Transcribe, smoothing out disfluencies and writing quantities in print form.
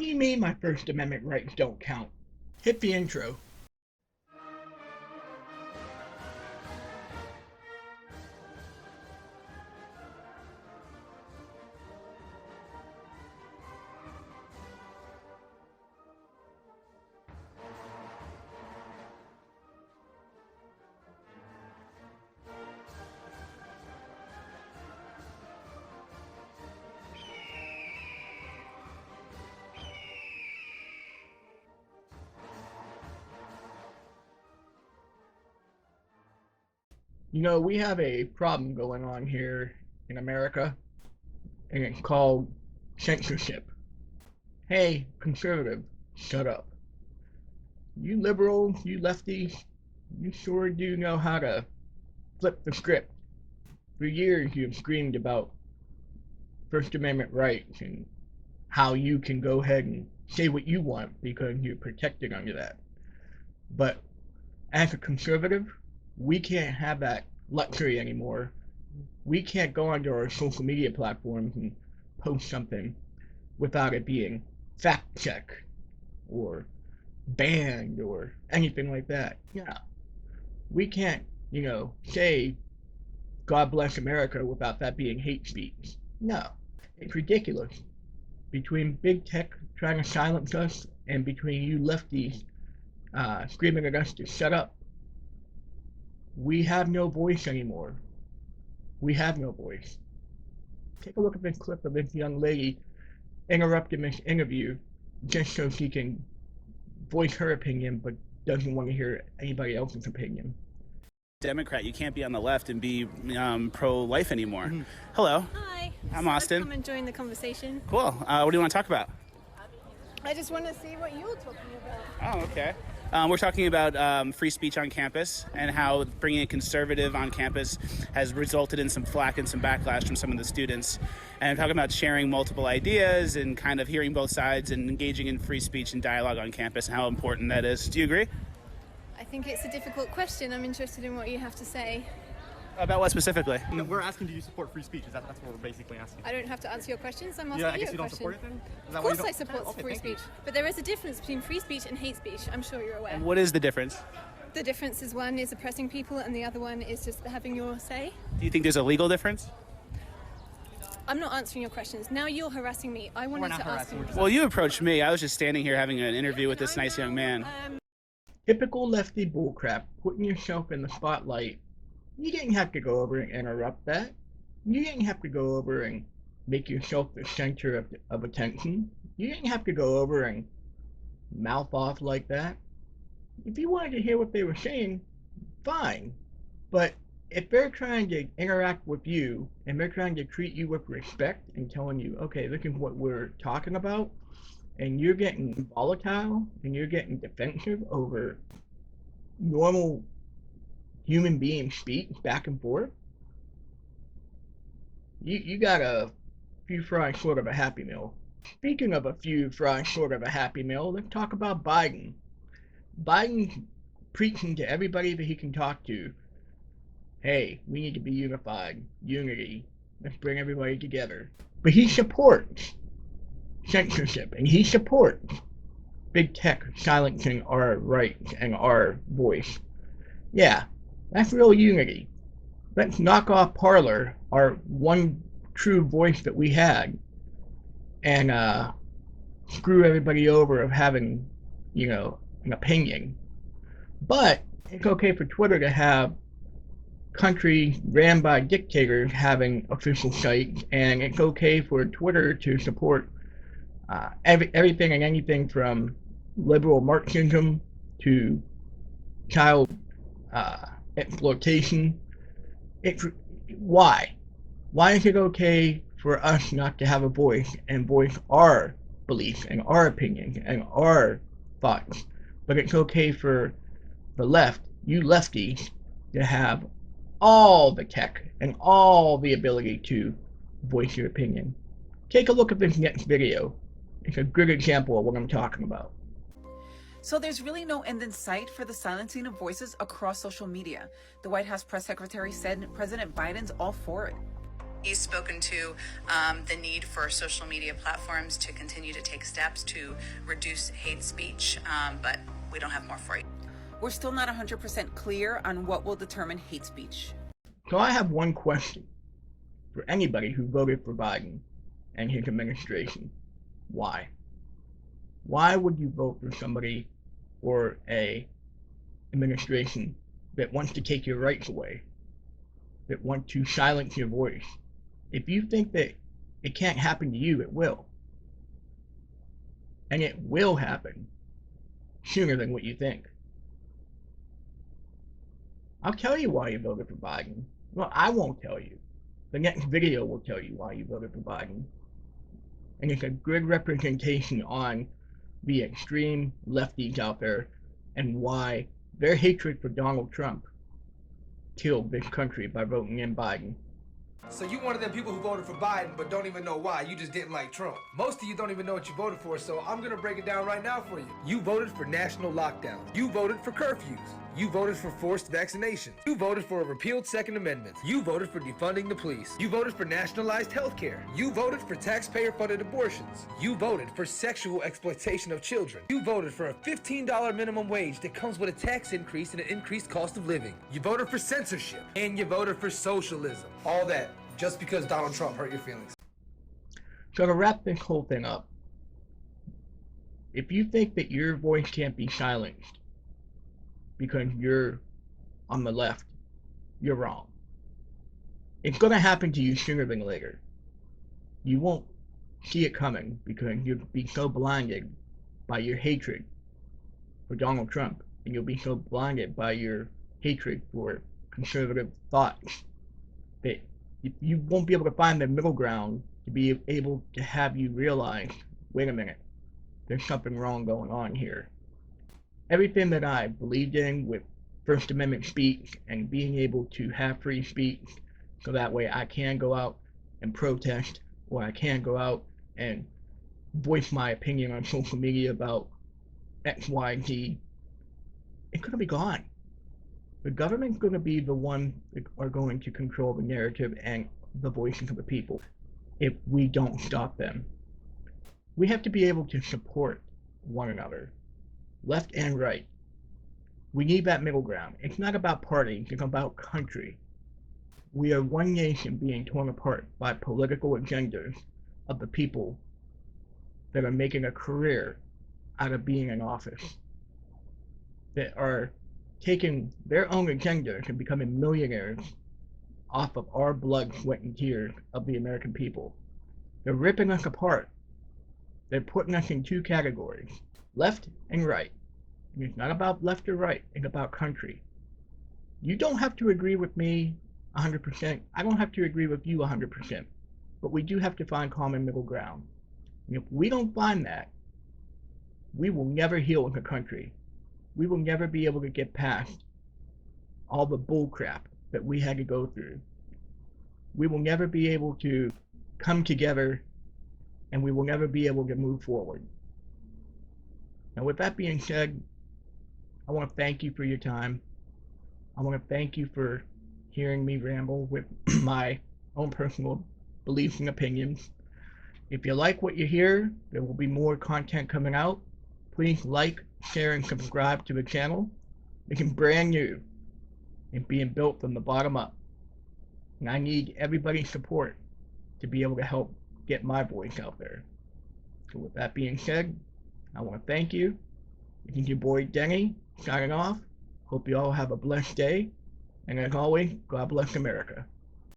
do you mean my First Amendment rights don't count? Hit the intro. You know, we have a problem going on here in America, and it's called censorship. Hey, conservative, shut up. You liberals, you lefties, you sure do know how to flip the script. For years, you've screamed about First Amendment rights and how you can go ahead and say what you want because you're protected under that. But as a conservative, we can't have that luxury anymore. We can't go onto our social media platforms and post something without it being fact checked or banned or anything like that. Yeah. We can't, say God bless America without that being hate speech. No. It's ridiculous. Between big tech trying to silence us and between you lefties screaming at us to shut up, we have no voice anymore. We have no voice. Take a look at this clip of this young lady interrupting this interview just so she can voice her opinion but doesn't want to hear anybody else's opinion. Democrat, you can't be on the left and be pro-life anymore. Hello. Hi. I'm Austin. Come and join the conversation. Cool. What do you want to talk about? I just want to see what you're talking about. Oh, okay. We're talking about free speech on campus and how bringing a conservative on campus has resulted in some flack and some backlash from some of the students. And I'm talking about sharing multiple ideas and kind of hearing both sides and engaging in free speech and dialogue on campus and how important that is. Do you agree? I think it's a difficult question. I'm interested in what you have to say. About what specifically? No, we're asking, do you support free speech? That's what we're basically asking. I don't have to answer your questions. I'm asking Yeah, I you guess a you don't question. support it then? Of course I support Okay, free thank you. speech. But there is a difference between free speech and hate speech. I'm sure you're aware. And what is the difference? The difference is one is oppressing people and the other one is just having your say. Do you think there's a legal difference? I'm not answering your questions. Now you're harassing me. I wanted not to ask harassing you. you. Well, you approached me. I was just standing here having an interview with this nice young man. Typical lefty bullcrap, putting yourself in the spotlight. You didn't have to go over and interrupt that. You didn't have to go over and make yourself the center of attention. You didn't have to go over and mouth off like that. If you wanted to hear what they were saying, fine. But if they're trying to interact with you and they're trying to treat you with respect and telling you, okay, this is what we're talking about, and you're getting volatile and you're getting defensive over normal human being speech back and forth, you got a few fries short of a Happy Meal. Speaking of a few fries short of a Happy Meal, let's talk about Biden. Biden's preaching to everybody that he can talk to, hey, we need to be unified, unity, let's bring everybody together. But he supports censorship, and he supports big tech silencing our rights and our voice. Yeah, that's real unity. Let's knock off Parler, our one true voice that we had, and screw everybody over of having, an opinion. But it's okay for Twitter to have countries ran by dictators having official sites, and it's okay for Twitter to support everything and anything from liberal Marxism to child exploitation. Why? Why is it okay for us not to have a voice and voice our beliefs and our opinions and our thoughts, but it's okay for the left, you lefties, to have all the tech and all the ability to voice your opinion? Take a look at this next video. It's a good example of what I'm talking about. So there's really no end in sight for the silencing of voices across social media. The White House press secretary said President Biden's all for it. He's spoken to the need for social media platforms to continue to take steps to reduce hate speech, but we don't have more for you. We're still not 100% clear on what will determine hate speech. So I have one question for anybody who voted for Biden and his administration. Why? Why would you vote for somebody or a administration that wants to take your rights away, that want to silence your voice? If you think that it can't happen to you, it will. And it will happen sooner than what you think. I'll tell you why you voted for Biden. Well, I won't tell you. The next video will tell you why you voted for Biden. And it's a good representation on the extreme lefties out there and why their hatred for Donald Trump killed this country by voting in Biden. So you one of them people who voted for Biden but don't even know why. You just didn't like Trump. Most of you don't even know what you voted for, so I'm gonna break it down right now for you. You voted for national lockdowns. You voted for curfews. You voted for forced vaccinations. You voted for a repealed Second Amendment. You voted for defunding the police. You voted for nationalized health care. You voted for taxpayer-funded abortions. You voted for sexual exploitation of children. You voted for a $15 minimum wage that comes with a tax increase and an increased cost of living. You voted for censorship. And you voted for socialism. All that just because Donald Trump hurt your feelings. So to wrap this whole thing up, if you think that your voice can't be silenced because you're on the left, you're wrong. It's going to happen to you sooner than later. You won't see it coming because you'll be so blinded by your hatred for Donald Trump, and you'll be so blinded by your hatred for conservative thoughts that you won't be able to find the middle ground to be able to have you realize, wait a minute, there's something wrong going on here. Everything that I believed in with First Amendment speech and being able to have free speech so that way I can go out and protest, or I can go out and voice my opinion on social media about X, Y, Z, it's going to be gone. The government's going to be the one that are going to control the narrative and the voices of the people if we don't stop them. We have to be able to support one another, left and right. We need that middle ground. It's not about parties, it's about country. We are one nation being torn apart by political agendas of the people that are making a career out of being in office, that are taking their own agendas and becoming millionaires off of our blood, sweat, and tears of the American people. They're ripping us apart. They're putting us in two categories, left and right. And it's not about left or right, it's about country. You don't have to agree with me 100%. I don't have to agree with you 100%. But we do have to find common middle ground. And if we don't find that, we will never heal as a country. We will never be able to get past all the bull crap that we had to go through. We will never be able to come together, and we will never be able to move forward. Now, with that being said, I want to thank you for your time. I want to thank you for hearing me ramble with my own personal beliefs and opinions. If you like what you hear, there will be more content coming out. Please like, share, and subscribe to the channel. It's brand new and being built from the bottom up. And I need everybody's support to be able to help get my voice out there. So with that being said, I want to thank you. This is your boy Denny, signing off. Hope you all have a blessed day. And as always, God bless America.